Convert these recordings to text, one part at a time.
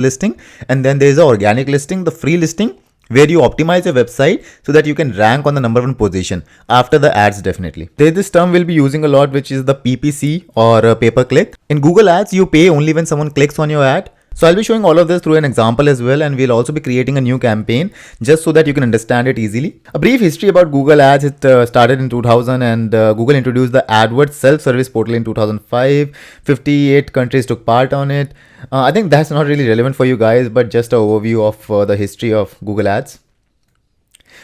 listing, and then there is the organic listing, the free listing, where you optimize your website so that you can rank on the number one position after the ads. Definitely there's this term we'll be using a lot, which is the PPC or pay per click. In Google Ads, you pay only when someone clicks on your ad. So I'll be showing all of this through an example as well, and we'll also be creating a new campaign just so that you can understand it easily. A brief history about Google Ads. It started in 2000, and Google introduced the AdWords self-service portal in 2005. 58 countries took part on it. I think that's not really relevant for you guys, but just an overview of the history of Google Ads.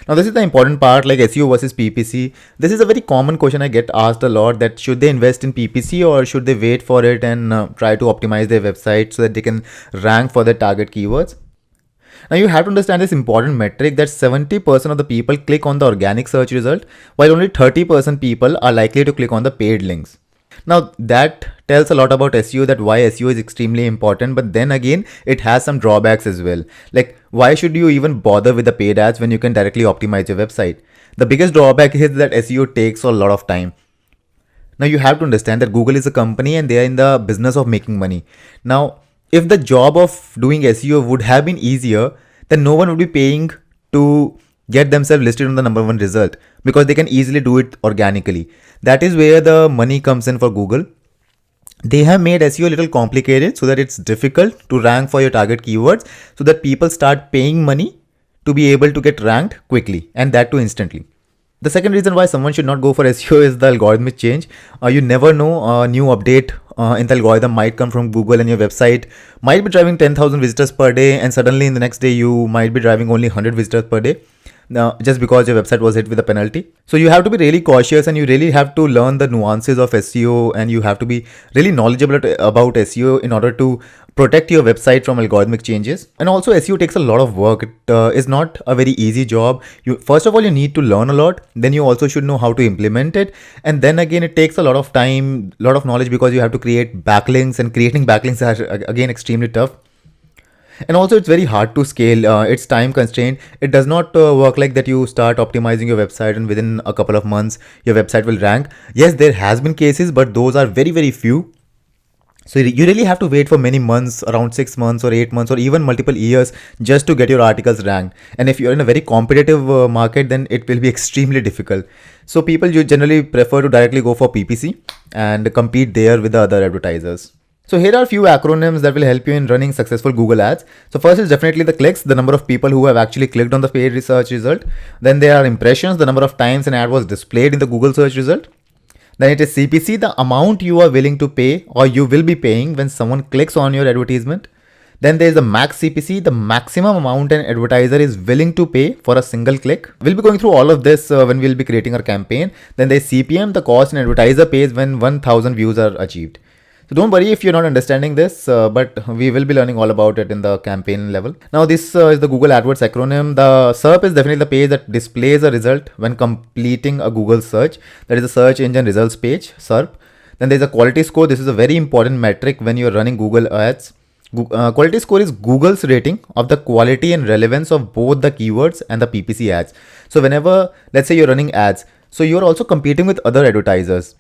Now this is the important part, like SEO versus PPC. This is a very common question I get asked a lot, that should they invest in PPC or should they wait for it and try to optimize their website so that they can rank for their target keywords. Now you have to understand this important metric that 70% of the people click on the organic search result, while only 30% people are likely to click on the paid links. Now that tells a lot about SEO, that why SEO is extremely important, but then again, it has some drawbacks as well. Like, why should you even bother with the paid ads when you can directly optimize your website? The biggest drawback is that SEO takes a lot of time. Now you have to understand that Google is a company and they are in the business of making money. Now, if the job of doing SEO would have been easier, then no one would be paying to get themselves listed on the number one result, because they can easily do it organically. That is where the money comes in for Google. They have made SEO a little complicated so that it's difficult to rank for your target keywords, so that people start paying money to be able to get ranked quickly, and that too instantly. The second reason why someone should not go for SEO is the algorithmic change. You never know, a new update in the algorithm might come from Google, and your website might be driving 10,000 visitors per day, and suddenly in the next day you might be driving only 100 visitors per day. Now, just because your website was hit with a penalty. So you have to be really cautious, and you really have to learn the nuances of SEO, and you have to be really knowledgeable about SEO in order to protect your website from algorithmic changes. And also SEO takes a lot of work. It is not a very easy job. First of all, you need to learn a lot. Then you also should know how to implement it. And then again, it takes a lot of time, a lot of knowledge, because you have to create backlinks, and creating backlinks are again extremely tough. And also it's very hard to scale. It's time constrained. It does not work like that you start optimizing your website and within a couple of months your website will rank. Yes, there has been cases, but those are very, very few. So you really have to wait for many months, around 6 months or 8 months or even multiple years, just to get your articles ranked. And if you're in a very competitive market, then it will be extremely difficult. So people generally prefer to directly go for PPC and compete there with the other advertisers. So here are a few acronyms that will help you in running successful Google Ads. So first is definitely the clicks, the number of people who have actually clicked on the paid research result. Then there are impressions, the number of times an ad was displayed in the Google search result. Then it is CPC, the amount you are willing to pay or you will be paying when someone clicks on your advertisement. Then there is the max CPC, the maximum amount an advertiser is willing to pay for a single click. We'll be going through all of this when we'll be creating our campaign. Then there is CPM, the cost an advertiser pays when 1000 views are achieved. So don't worry if you're not understanding this, but we will be learning all about it in the campaign level. Now this is the Google AdWords acronym. The SERP is definitely the page that displays a result when completing a Google search. That is the search engine results page, SERP. Then there's a quality score. This is a very important metric when you're running Google ads. Quality score is Google's rating of the quality and relevance of both the keywords and the PPC ads. So whenever, let's say you're running ads, so you're also competing with other advertisers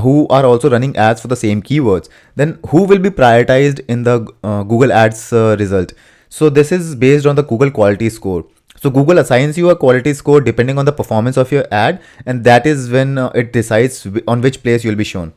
who are also running ads for the same keywords, then who will be prioritized in the Google Ads result? So this is based on the Google quality score. So Google assigns you a quality score depending on the performance of your ad, and that is when it decides on which place you'll be shown.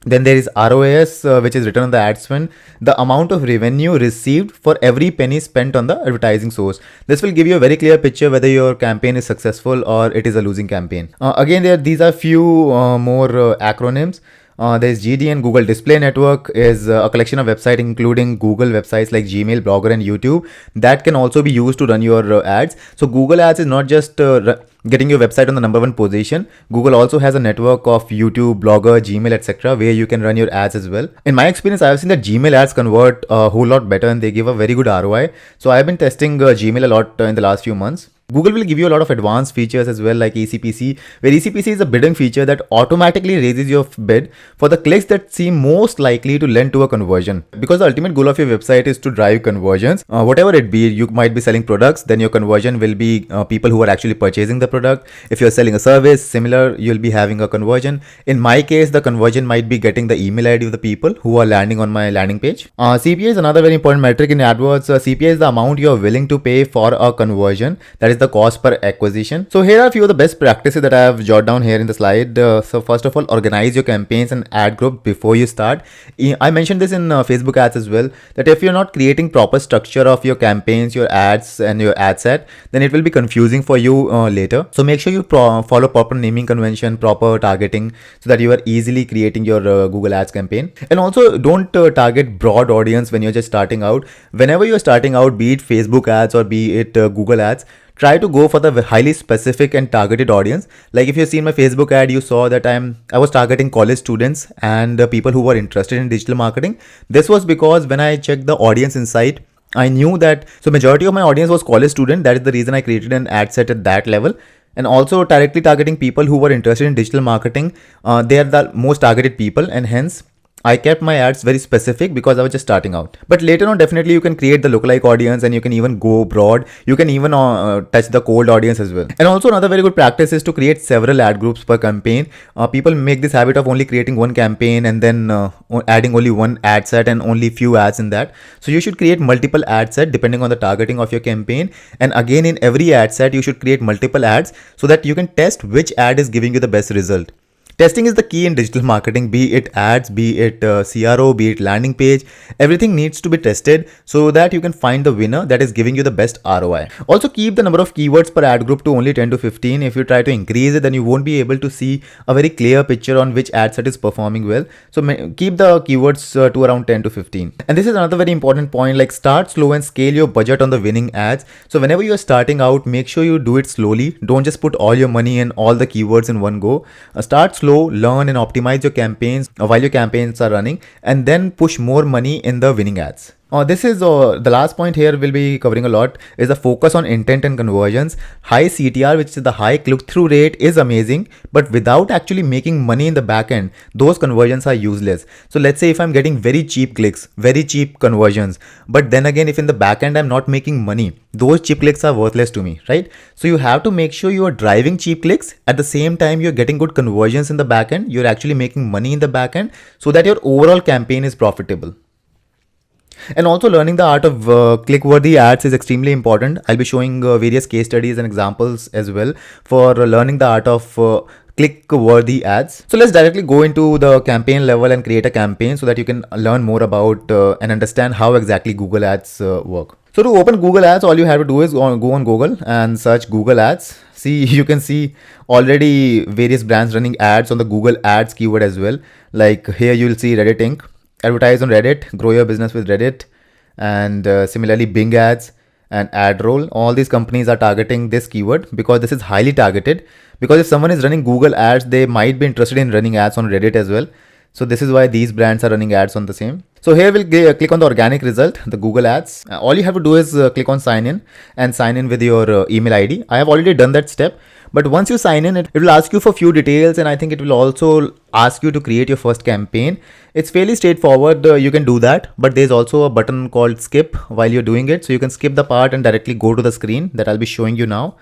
Then there is ROAS, which is return on the ad spend, the amount of revenue received for every penny spent on the advertising source. This will give you a very clear picture whether your campaign is successful or it is a losing campaign. Again, these are few more acronyms. There's GD, and Google Display Network is a collection of websites including Google websites like Gmail, Blogger and YouTube that can also be used to run your ads. So Google Ads is not just getting your website on the number one position. Google also has a network of YouTube, Blogger, Gmail, etc. where you can run your ads as well. In my experience, I've seen that Gmail ads convert a whole lot better and they give a very good ROI. So I've been testing Gmail a lot in the last few months. Google will give you a lot of advanced features as well, like ECPC, where ECPC is a bidding feature that automatically raises your bid for the clicks that seem most likely to lend to a conversion. Because the ultimate goal of your website is to drive conversions, whatever it be. You might be selling products, then your conversion will be people who are actually purchasing the product. If you're selling a service, similar, you'll be having a conversion. In my case, the conversion might be getting the email ID of the people who are landing on my landing page. CPA is another very important metric in AdWords. CPA is the amount you're willing to pay for a conversion. That is the cost per acquisition. So here are a few of the best practices that I have jotted down here in the slide. So first of all, organize your campaigns and ad group before you start. I mentioned this in Facebook ads as well, that if you're not creating proper structure of your campaigns, your ads and your ad set, then it will be confusing for you later. So make sure you follow proper naming convention, proper targeting, so that you are easily creating your Google Ads campaign. And also don't target broad audience when you're just starting out. Whenever you're starting out, be it Facebook ads or be it Google ads, try to go for the highly specific and targeted audience. Like if you see my Facebook ad, you saw that I was targeting college students and people who were interested in digital marketing. This was because when I checked the audience insight, I knew that majority of my audience was college student. That is the reason I created an ad set at that level. And also directly targeting people who were interested in digital marketing. They are the most targeted people, and hence I kept my ads very specific because I was just starting out. But later on, definitely you can create the lookalike audience and you can even go broad. You can even touch the cold audience as well. And also another very good practice is to create several ad groups per campaign. People make this habit of only creating one campaign and then adding only one ad set and only few ads in that. So you should create multiple ad set depending on the targeting of your campaign. And again, in every ad set, you should create multiple ads so that you can test which ad is giving you the best result. Testing is the key in digital marketing, be it ads, be it CRO, be it landing page. Everything needs to be tested so that you can find the winner that is giving you the best ROI. Also keep the number of keywords per ad group to only 10 to 15. If you try to increase it, then you won't be able to see a very clear picture on which ad set is performing well. So keep the keywords to around 10 to 15. And this is another very important point, like start slow and scale your budget on the winning ads. So whenever you are starting out, make sure you do it slowly. Don't just put all your money and all the keywords in one go. Start slow, learn and optimize your campaigns while your campaigns are running, and then push more money in the winning ads. This is the last point here we'll be covering a lot is the focus on intent and conversions. High CTR, which is the high click-through rate, is amazing, but without actually making money in the back end, those conversions are useless. So let's say if I'm getting very cheap clicks, very cheap conversions, but then again, if in the back end I'm not making money, those cheap clicks are worthless to me, right? So you have to make sure you are driving cheap clicks. At the same time, you're getting good conversions in the back end. You're actually making money in the back end so that your overall campaign is profitable. And also learning the art of click-worthy ads is extremely important. I'll be showing various case studies and examples as well for learning the art of click-worthy ads. So let's directly go into the campaign level and create a campaign so that you can learn more about and understand how exactly Google Ads work. So to open Google Ads, all you have to do is go on Google and search Google Ads. See, you can see already various brands running ads on the Google Ads keyword as well. Like here you'll see Reddit Inc. Advertise on Reddit, grow your business with Reddit, and similarly Bing Ads and AdRoll. All these companies are targeting this keyword because this is highly targeted. Because if someone is running Google Ads, they might be interested in running ads on Reddit as well. So this is why these brands are running ads on the same. So here we'll click on the organic result, the Google Ads. All you have to do is click on sign in and sign in with your email ID. I have already done that step. But once you sign in, it will ask you for a few details, and I think it will also ask you to create your first campaign. It's fairly straightforward. You can do that, but there's also a button called skip while you're doing it. So you can skip the part and directly go to the screen that I'll be showing you now.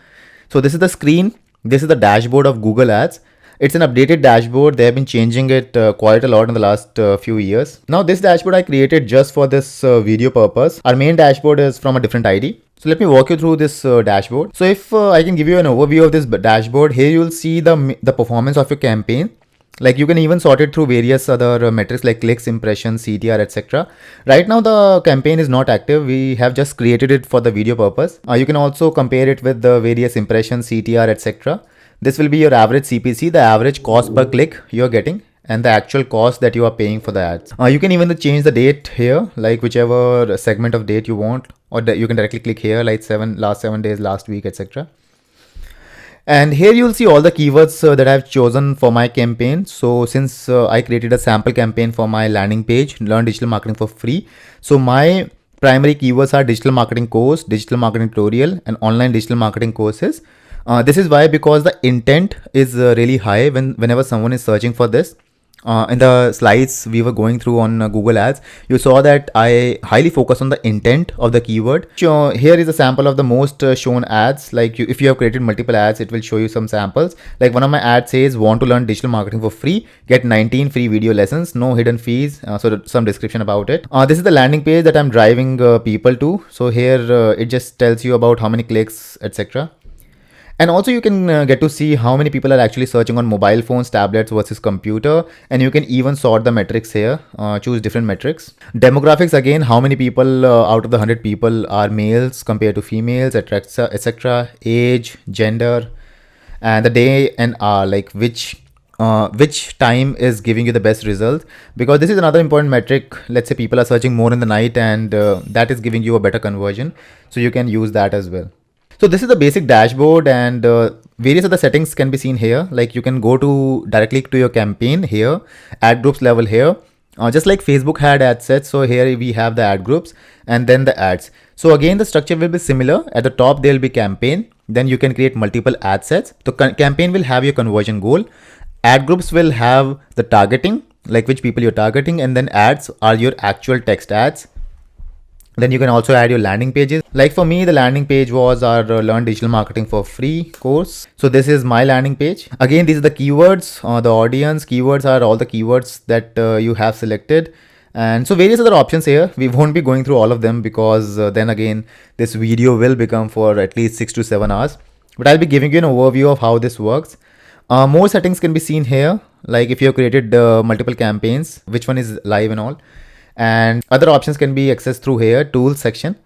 So this is the screen. This is the dashboard of Google Ads. It's an updated dashboard. They have been changing it quite a lot in the last few years. Now this dashboard I created just for this video purpose. Our main dashboard is from a different ID. So let me walk you through this dashboard. So if I can give you an overview of this dashboard, here you will see the performance of your campaign. Like you can even sort it through various other metrics like clicks, impressions, CTR, etc. Right now the campaign is not active. We have just created it for the video purpose. You can also compare it with the various impressions, CTR, etc. This will be your average CPC, the average cost per click you're getting, and the actual cost that you are paying for the ads. You can even change the date here, like whichever segment of date you want, or you can directly click here like last 7 days, last week, etc. And here you'll see all the keywords that I've chosen for my campaign. So since I created a sample campaign for my landing page, Learn Digital Marketing for Free. So my Primary keywords are digital marketing course, digital marketing tutorial, and online digital marketing courses. This is why, because the intent is really high whenever someone is searching for this. In the slides we were going through on Google Ads, you saw that I highly focus on the intent of the keyword. So here is a sample of the most shown ads. Like if you have created multiple ads, it will show you some samples. Like one of my ads says, want to learn digital marketing for free, get 19 free video lessons, no hidden fees. So some description about it. This is the landing page that I'm driving people to. So here it just tells you about how many clicks, etc. And also you can get to see how many people are actually searching on mobile phones, tablets versus computer. And you can even sort the metrics here, choose different metrics. Demographics, again, how many people out of the 100 people are males compared to females, etc. Age, gender, and the day and hour, like which time is giving you the best result, because this is another important metric. Let's say people are searching more in the night, and that is giving you a better conversion. So you can use that as well. So this is the basic dashboard, and various other settings can be seen here. Like you can go to directly to your campaign here, ad groups level here. Just like Facebook had ad sets, so here we have the ad groups and then the ads. So again, the structure will be similar. At the top, there will be campaign. Then you can create multiple ad sets. So campaign will have your conversion goal. Ad groups will have the targeting, like which people you're targeting, and then ads are your actual text ads. Then you can also add your landing pages. Like for me, the landing page was our Learn Digital Marketing for Free course. So this is my landing page. Again, these are the keywords, the audience. Keywords are all the keywords that you have selected. And so various other options here. We won't be going through all of them, because then again, this video will become for at least 6 to 7 hours. But I'll be giving you an overview of how this works. More settings can be seen here. Like if you have created multiple campaigns, which one is live and all. And other options can be accessed through here, tools section.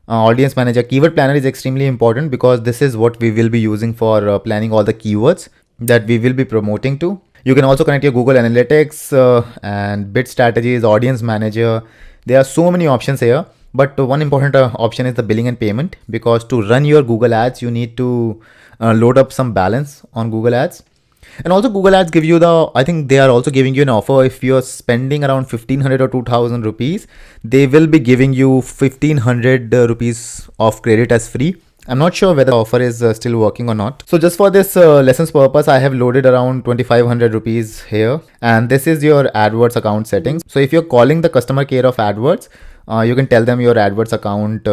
Audience manager, keyword planner is extremely important, because this is what we will be using for planning all the keywords that we will be promoting to. You can also connect your Google Analytics and bid strategies, audience manager. There are so many options here, but one important option is the billing and payment, because to run your Google Ads, you need to load up some balance on Google Ads. And also Google Ads give you I think they are also giving you an offer. If you're spending around 1500 or 2000 rupees, they will be giving you 1500 rupees of credit as free. I'm not sure whether the offer is still working or not. So just for this lessons purpose, I have loaded around 2500 rupees here. And this is your AdWords account settings. So if you're calling the customer care of AdWords, you can tell them your AdWords account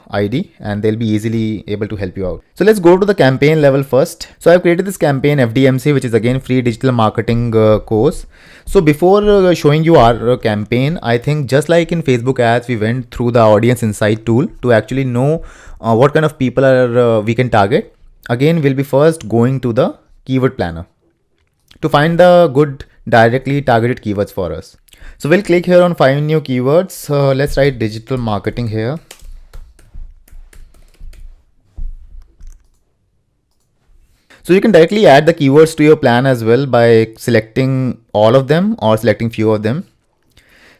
ID, and they'll be easily able to help you out. So let's go to the campaign level first. So I've created this campaign FDMC, which is again free digital marketing course. So before showing you our campaign, I think just like in Facebook ads, we went through the audience insight tool to actually know what kind of people are we can target. Again, we'll be first going to the keyword planner to find the good directly targeted keywords for us. So we'll click here on find new keywords. Let's write digital marketing here. So you can directly add the keywords to your plan as well by selecting all of them or selecting few of them.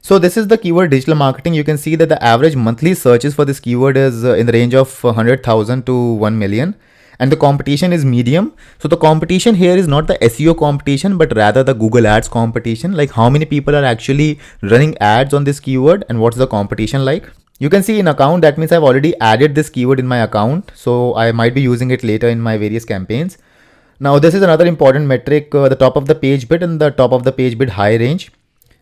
So this is the keyword digital marketing. You can see that the average monthly searches for this keyword is in the range of 100,000 to 1 million. And the competition is medium. So the competition here is not the SEO competition, but rather the Google Ads competition. Like how many people are actually running ads on this keyword and what's the competition like. You can see in account, that means I've already added this keyword in my account. So I might be using it later in my various campaigns. Now this is another important metric, the top of the page bid and the top of the page bid high range.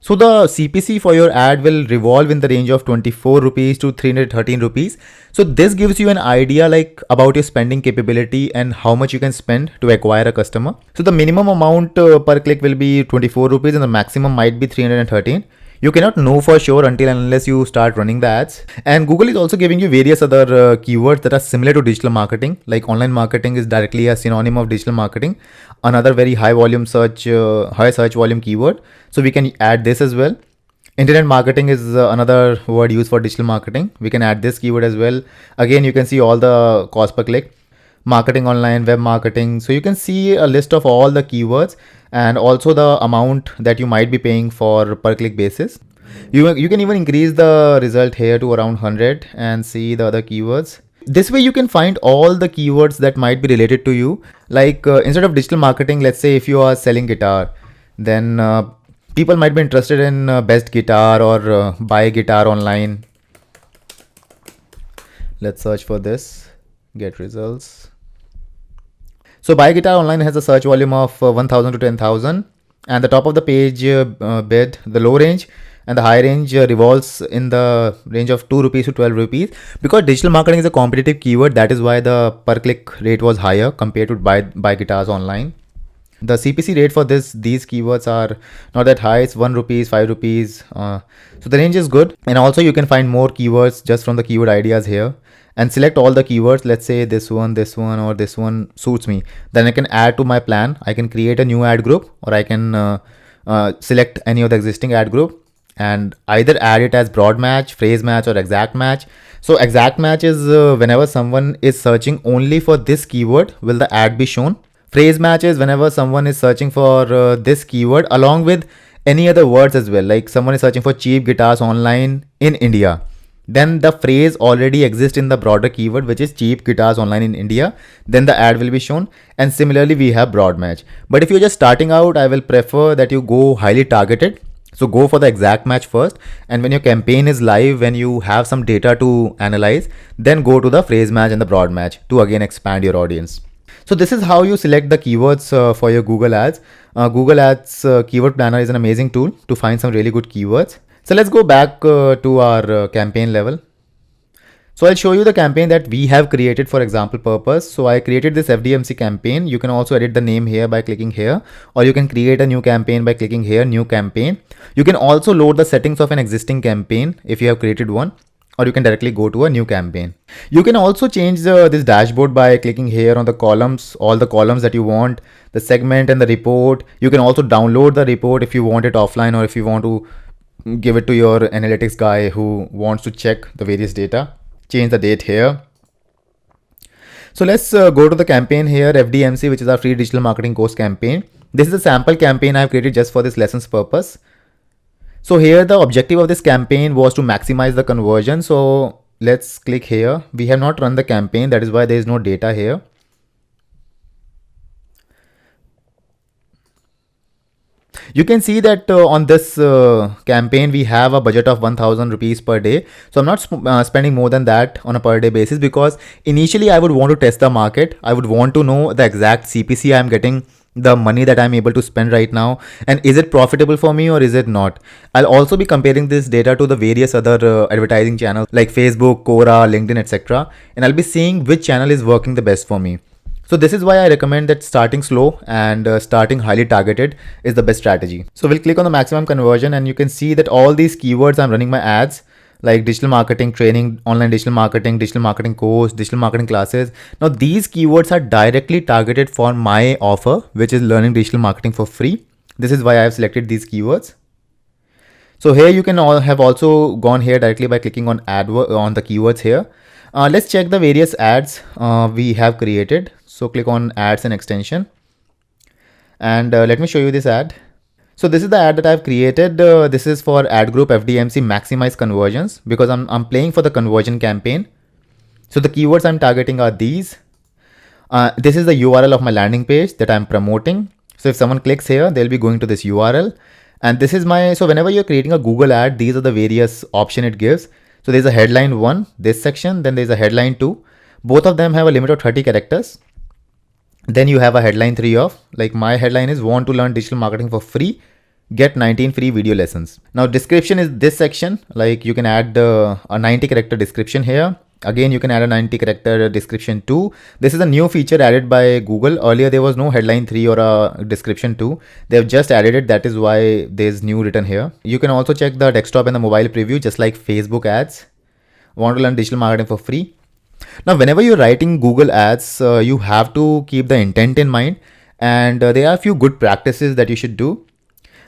So the CPC for your ad will revolve in the range of 24 rupees to 313 rupees. So this gives you an idea like about your spending capability and how much you can spend to acquire a customer. So the minimum amount per click will be 24 rupees and the maximum might be 313. You cannot know for sure until and unless you start running the ads. And Google is also giving you various other keywords that are similar to digital marketing. Like online marketing is directly a synonym of digital marketing. Another very high volume search, high search volume keyword. So we can add this as well. Internet marketing is another word used for digital marketing. We can add this keyword as well. Again, you can see all the cost per click. Marketing online, web marketing. So you can see a list of all the keywords and also the amount that you might be paying for per click basis. You can even increase the result here to around 100 and see the other keywords. This way you can find all the keywords that might be related to you. Like instead of digital marketing, let's say if you are selling guitar, then people might be interested in best guitar or buy guitar online. Let's search for this, get results. So Buy Guitar Online has a search volume of 1000 to 10,000, and the top of the page bid, the low range and the high range revolves in the range of 2 rupees to 12 rupees. Because digital marketing is a competitive keyword, that is why the per click rate was higher compared to buy guitars online. The CPC rate for these keywords are not that high. It's 1 rupees, 5 rupees. So the range is good. And also you can find more keywords just from the keyword ideas here and select all the keywords. Let's say this one, or this one suits me. Then I can add to my plan. I can create a new ad group, or I can select any of the existing ad group and either add it as broad match, phrase match, or exact match. So exact match is whenever someone is searching only for this keyword, will the ad be shown. Phrase match is whenever someone is searching for this keyword along with any other words as well. Like someone is searching for cheap guitars online in India, then the phrase already exists in the broader keyword, which is cheap guitars online in India. Then the ad will be shown. And similarly, we have broad match. But if you're just starting out, I will prefer that you go highly targeted. So go for the exact match first. And when your campaign is live, when you have some data to analyze, then go to the phrase match and the broad match to again expand your audience. So this is how you select the keywords for your Google Ads. Google Ads Keyword Planner is an amazing tool to find some really good keywords. So let's go back to our campaign level. So I'll show you the campaign that we have created for example purpose. So I created this FDMC campaign. You can also edit the name here by clicking here, or you can create a new campaign by clicking here, new campaign. You can also load the settings of an existing campaign if you have created one, or you can directly go to a new campaign. You can also change this dashboard by clicking here on the columns, all the columns that you want, the segment and the report. You can also download the report if you want it offline, or if you want to give it to your analytics guy who wants to check the various data. Change the date here. So let's go to the campaign here, FDMC, which is our free digital marketing course campaign. This is a sample campaign I've created just for this lesson's purpose. So here the objective of this campaign was to maximize the conversion. So let's click here. We have not run the campaign, that is why there is no data here. You can see that on this campaign we have a budget of 1000 rupees per day. So I'm not spending more than that on a per day basis, because initially I would want to test the market. I would want to know the exact CPC I'm getting, the money that I'm able to spend right now, and is it profitable for me or is it not. I'll also be comparing this data to the various other advertising channels like Facebook, Quora, LinkedIn, etc. And I'll be seeing which channel is working the best for me. So this is why I recommend that starting slow and starting highly targeted is the best strategy. So we'll click on the maximum conversion, and you can see that all these keywords I'm running my ads, like digital marketing training, online digital marketing course, digital marketing classes. Now these keywords are directly targeted for my offer, which is learning digital marketing for free. This is why I have selected these keywords. So here you can have also gone here directly by clicking on on the keywords here. Let's check the various ads we have created. So click on ads and extension, and let me show you this ad. So this is the ad that I've created. This is for ad group FDMC maximize conversions, because I'm playing for the conversion campaign. So the keywords I'm targeting are these. This is the URL of my landing page that I'm promoting. So if someone clicks here, they'll be going to this URL, and this is so whenever you're creating a Google ad, these are the various options it gives. So there's a headline 1, this section, then there's a headline 2. Both of them have a limit of 30 characters. Then you have a headline 3 of, like my headline is want to learn digital marketing for free, get 19 free video lessons. Now description is this section, like you can add a 90 character description here. Again, you can add a 90 character description too. This is a new feature added by Google. Earlier there was no headline 3 or a description 2. They've just added it. That is why there's new written here. You can also check the desktop and the mobile preview, just like Facebook ads. Want to learn digital marketing for free. Now, whenever you're writing Google ads, you have to keep the intent in mind, and there are a few good practices that you should do.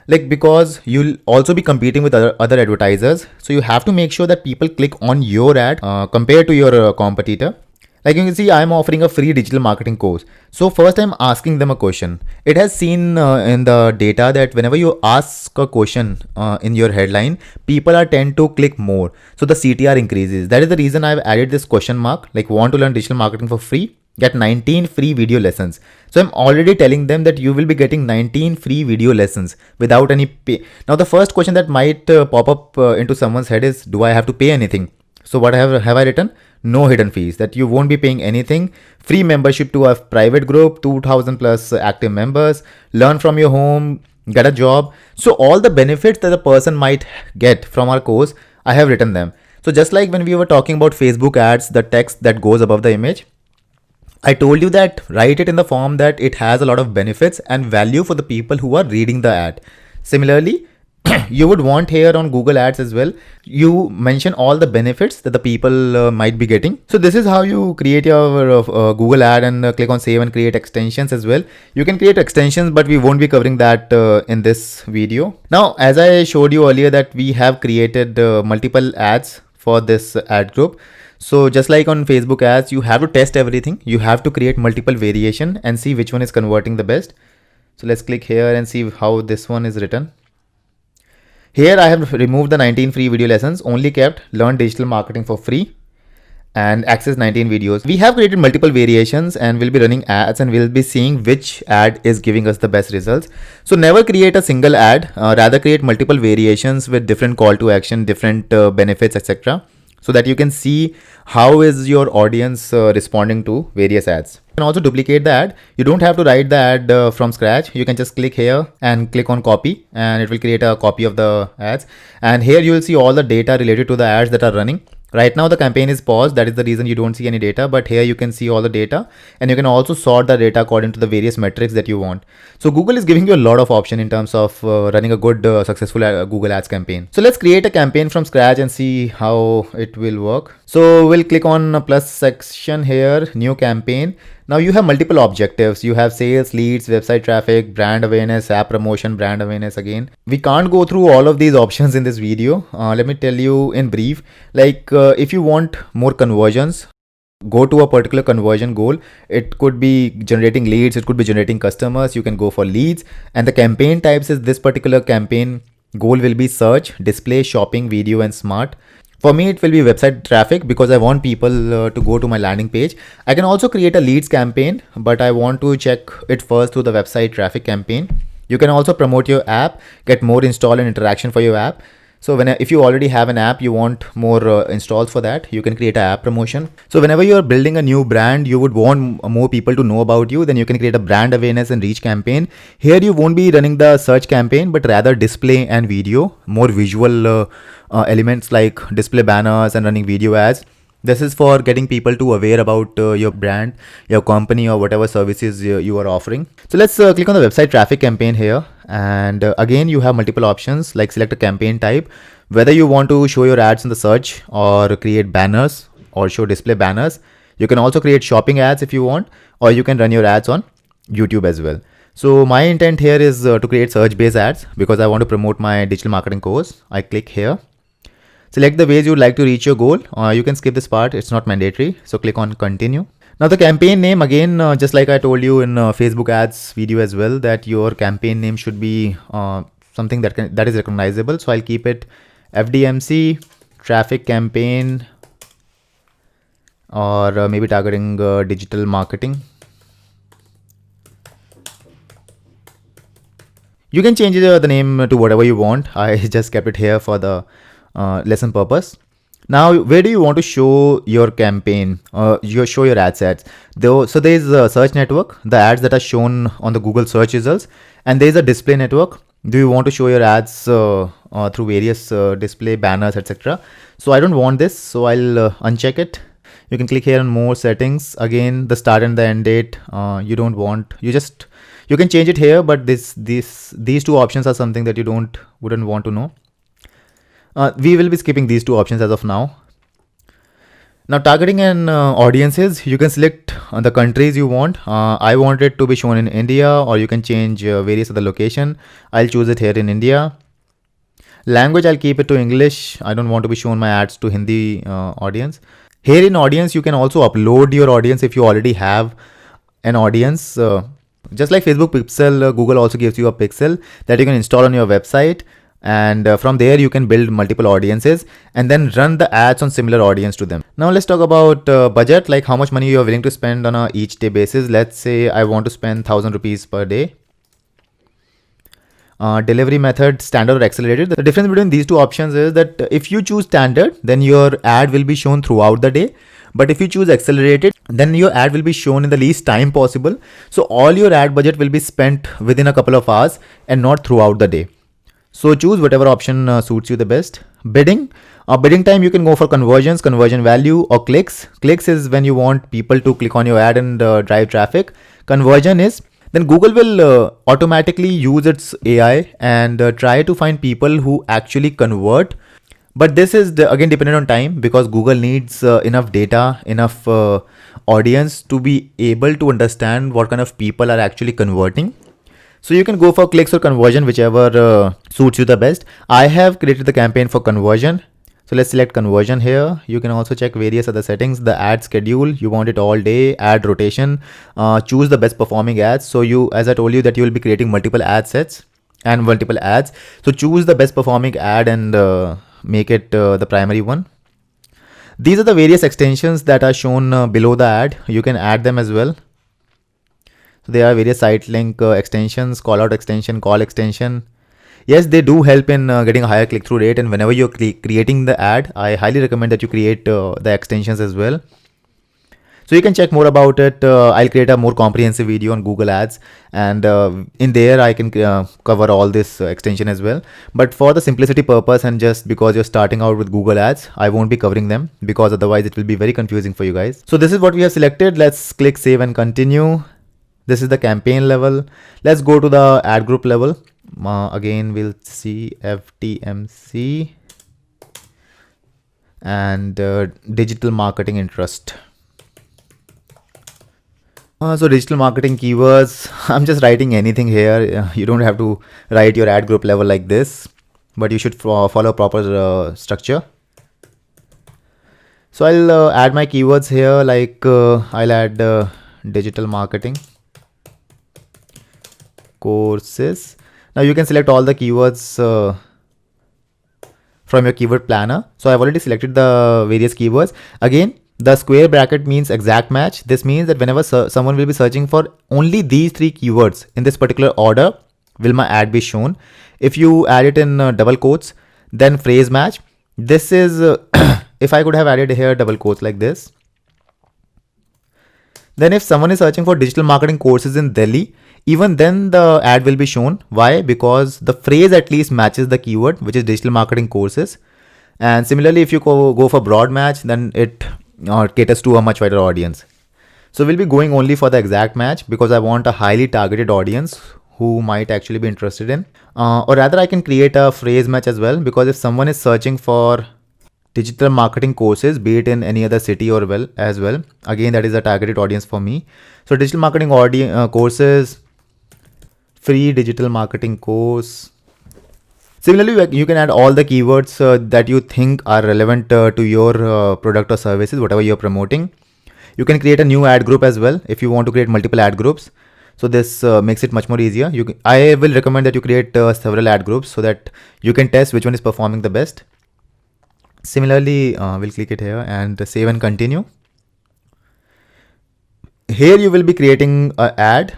Like, because you'll also be competing with other advertisers, so you have to make sure that people click on your ad compared to your competitor. Like you can see, I'm offering a free digital marketing course. So first I'm asking them a question. It has seen in the data that whenever you ask a question in your headline, people are tend to click more. So the CTR increases. That is the reason I've added this question mark, like want to learn digital marketing for free, get 19 free video lessons. So I'm already telling them that you will be getting 19 free video lessons without any pay. Now the first question that might pop up into someone's head is, do I have to pay anything? So what have I written? No hidden fees, that you won't be paying anything. Free membership to a private group, 2000 plus active members, learn from your home, get a job. So all the benefits that a person might get from our course, I have written them. So just like when we were talking about Facebook ads, the text that goes above the image, I told you that write it in the form that it has a lot of benefits and value for the people who are reading the ad. Similarly, you would want here on Google Ads as well, you mention all the benefits that the people might be getting. So this is how you create your Google ad, and click on save and create extensions as well. You can create extensions, but we won't be covering that in this video. Now, as I showed you earlier, that we have created multiple ads for this ad group. So just like on Facebook ads, you have to test everything. You have to create multiple variation and see which one is converting the best. So let's click here and see how this one is written. Here I have removed the 19 free video lessons, only kept learn digital marketing for free and access 19 videos. We have created multiple variations and we'll be running ads and we'll be seeing which ad is giving us the best results. So never create a single ad, rather create multiple variations with different call to action, different benefits, etc. so that you can see how is your audience responding to various ads. You can also duplicate the ad. You don't have to write the ad from scratch. You can just click here and click on copy and it will create a copy of the ads. And here you will see all the data related to the ads that are running. Right now the campaign is paused. That is the reason you don't see any data, but here you can see all the data and you can also sort the data according to the various metrics that you want. So Google is giving you a lot of option in terms of running a good successful Google Ads campaign. So let's create a campaign from scratch and see how it will work. So we'll click on plus section here, new campaign. Now you have multiple objectives. You have sales, leads, website traffic, brand awareness, app promotion, brand awareness again. We can't go through all of these options in this video. Let me tell you in brief, like if you want more conversions, go to a particular conversion goal. It could be generating leads, it could be generating customers. You can go for leads, and the campaign types is this particular campaign goal will be search, display, shopping, video, and smart. For me, it will be website traffic because I want people to go to my landing page. I can also create a leads campaign, but I want to check it first through the website traffic campaign. You can also promote your app, get more install and interaction for your app. So if you already have an app, you want more installs for that, you can create an app promotion. So whenever you're building a new brand, you would want more people to know about you, then you can create a brand awareness and reach campaign. Here you won't be running the search campaign, but rather display and video, more visual elements like display banners and running video ads. This is for getting people to aware about your brand, your company, or whatever services you are offering. So let's click on the website traffic campaign here. And again, you have multiple options, like select a campaign type, whether you want to show your ads in the search or create banners or show display banners. You can also create shopping ads if you want, or you can run your ads on YouTube as well. So my intent here is to create search based ads because I want to promote my digital marketing course. I click here. Select the ways you would like to reach your goal. You can skip this part, it's not mandatory. So click on continue. Now the campaign name, again, just like I told you in Facebook ads video as well, that your campaign name should be something that is recognizable. So I'll keep it FDMC traffic campaign, or maybe targeting digital marketing. You can change the name to whatever you want. I just kept it here for the lesson purpose. Now, where do you want to show your campaign? Show your ad sets. So there is a search network, the ads that are shown on the Google search results, and there is a display network. Do you want to show your ads through various display banners, etc.? So I don't want this, so I'll uncheck it. You can click here on more settings. Again, the start and the end date. You don't want. You can change it here, but these two options are something that you wouldn't want to know. We will be skipping these two options as of now. Now targeting and audiences, you can select the countries you want. I want it to be shown in India, or you can change various other location. I'll choose it here in India. Language, I'll keep it to English. I don't want to be shown my ads to Hindi audience. Here in audience, you can also upload your audience if you already have an audience. Just like Facebook Pixel, Google also gives you a pixel that you can install on your website. And from there you can build multiple audiences and then run the ads on similar audience to them. Now let's talk about budget, like how much money you are willing to spend on a each day basis. Let's say I want to spend 1,000 rupees per day. Delivery method, standard or accelerated. The difference between these two options is that if you choose standard, then your ad will be shown throughout the day. But if you choose accelerated, then your ad will be shown in the least time possible. So all your ad budget will be spent within a couple of hours and not throughout the day. So choose whatever option suits you the best. Bidding. Bidding time, you can go for conversions, conversion value, or clicks. Clicks is when you want people to click on your ad and drive traffic. Conversion is then Google will automatically use its AI and try to find people who actually convert. But this is again dependent on time, because Google needs enough data, enough audience to be able to understand what kind of people are actually converting. So you can go for clicks or conversion, whichever suits you the best. I have created the campaign for conversion. So let's select conversion here. You can also check various other settings. The ad schedule, you want it all day, ad rotation, choose the best performing ads. So you, as I told you, that you will be creating multiple ad sets and multiple ads. So choose the best performing ad and make it the primary one. These are the various extensions that are shown below the ad. You can add them as well. So there are various site link extensions, call out extension, call extension. Yes, they do help in getting a higher click-through rate, and whenever you're creating the ad, I highly recommend that you create the extensions as well. So you can check more about it. I'll create a more comprehensive video on Google Ads, and in there I can cover all this extension as well. But for the simplicity purpose and just because you're starting out with Google Ads, I won't be covering them, because otherwise it will be very confusing for you guys. So this is what we have selected. Let's click save and continue. This is the campaign level. Let's go to the ad group level. Again, we'll see FTMC and digital marketing interest. So digital marketing keywords, I'm just writing anything here. You don't have to write your ad group level like this, but you should follow proper structure. So I'll add my keywords here, like I'll add digital marketing courses. Now you can select all the keywords from your keyword planner. So I've already selected the various keywords. Again, the square bracket means exact match. This means that whenever someone will be searching for only these three keywords in this particular order, will my ad be shown. If you add it in double quotes, then phrase match. This is if I could have added here double quotes like this. Then if someone is searching for digital marketing courses in Delhi, even then the ad will be shown. Why? Because the phrase at least matches the keyword, which is digital marketing courses. And similarly, if you go for broad match, then it caters to a much wider audience. So we'll be going only for the exact match, because I want a highly targeted audience who might actually be interested in. Or rather, I can create a phrase match as well, because if someone is searching for digital marketing courses, be it in any other city or as well, again, that is a targeted audience for me. So digital marketing courses, free digital marketing course. Similarly, you can add all the keywords that you think are relevant to your product or services, whatever you're promoting. You can create a new ad group as well if you want to create multiple ad groups. So this makes it much more easier. I will recommend that you create several ad groups so that you can test which one is performing the best. Similarly, we'll click it here and save and continue. Here you will be creating an ad.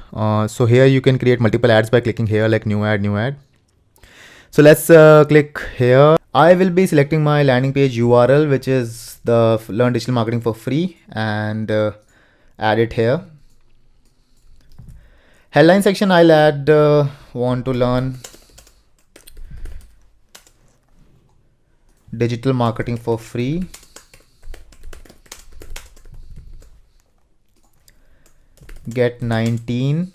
So here you can create multiple ads by clicking here like new ad, new ad. So let's click here. I will be selecting my landing page URL, which is the Learn Digital Marketing for Free, and add it here. Headline section, I'll add want to learn digital marketing for free. Get 19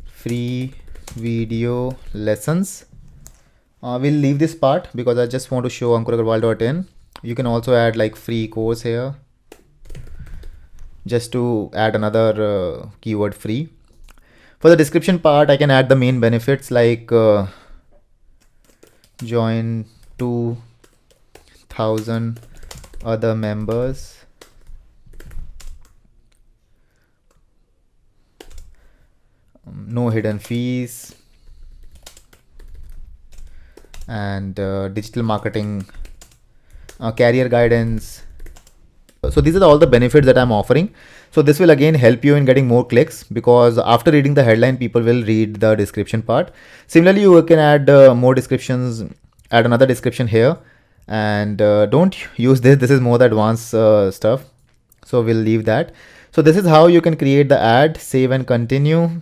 free video lessons. We'll leave this part because I just want to show AnkurAgarwal.in. You can also add like free course here, just to add another keyword free. For the description part, I can add the main benefits like join 2,000 other members. No hidden fees, and digital marketing career guidance, So these are all the benefits that I'm offering. So this will again help you in getting more clicks, because after reading the headline, people will read the description part. Similarly, you can add more descriptions, add another description here, and don't use this. This is more the advanced stuff. So we'll leave that. So this is how you can create the ad, save and continue.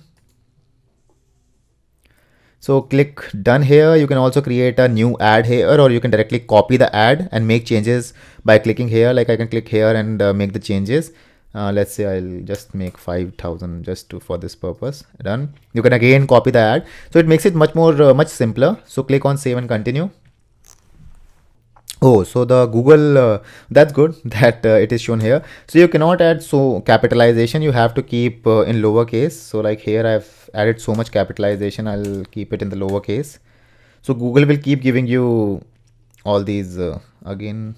So click done here. You can also create a new ad here, or you can directly copy the ad and make changes by clicking here. Like I can click here and make the changes. Let's say I'll just make 5,000 just for this purpose. Done. You can again copy the ad. So it makes it much more, much simpler. So click on save and continue. Oh, so the Google, that's good that it is shown here. So you cannot add so capitalization, you have to keep in lowercase. So like here I've added so much capitalization, I'll keep it in the lowercase. So Google will keep giving you all these again.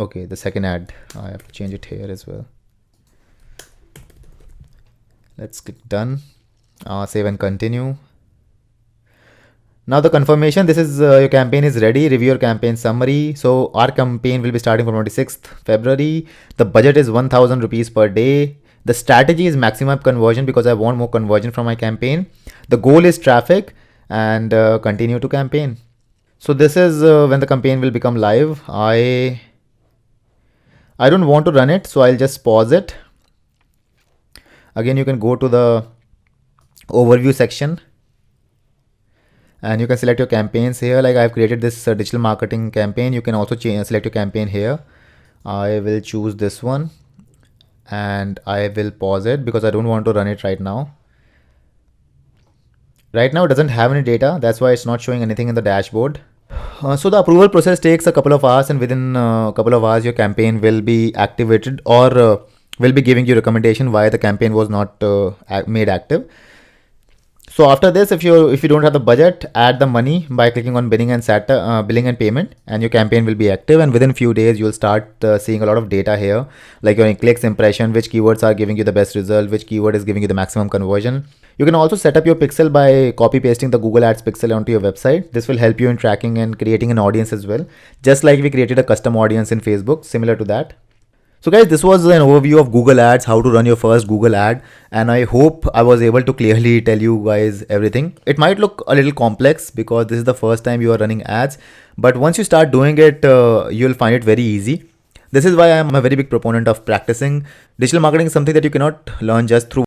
Okay, the second ad, I have to change it here as well. Let's click done, save and continue. Now the confirmation, this is your campaign is ready. Review your campaign summary. So our campaign will be starting from 26th February. The budget is 1,000 rupees per day. The strategy is maximum conversion, because I want more conversion from my campaign. The goal is traffic, and continue to campaign. So this is when the campaign will become live. I don't want to run it, so I'll just pause it. Again, you can go to the overview section, and you can select your campaigns here. Like I've created this digital marketing campaign. You can also select your campaign here. I will choose this one, and I will pause it because I don't want to run it right now. Right now it doesn't have any data. That's why it's not showing anything in the dashboard. So the approval process takes a couple of hours, and within a couple of hours your campaign will be activated, or will be giving you recommendation why the campaign was not made active. So after this, if you don't have the budget, add the money by clicking on billing and payment, and your campaign will be active. And within few days, you'll start seeing a lot of data here, like your clicks, impression, which keywords are giving you the best result, which keyword is giving you the maximum conversion. You can also set up your pixel by copy pasting the Google Ads pixel onto your website. This will help you in tracking and creating an audience as well, just like we created a custom audience in Facebook, similar to that. So guys, this was an overview of Google Ads, how to run your first Google ad, and I hope I was able to clearly tell you guys everything. It might look a little complex because this is the first time you are running ads, but once you start doing it, you'll find it very easy. This is why I'm a very big proponent of practicing. Digital marketing is something that you cannot learn just through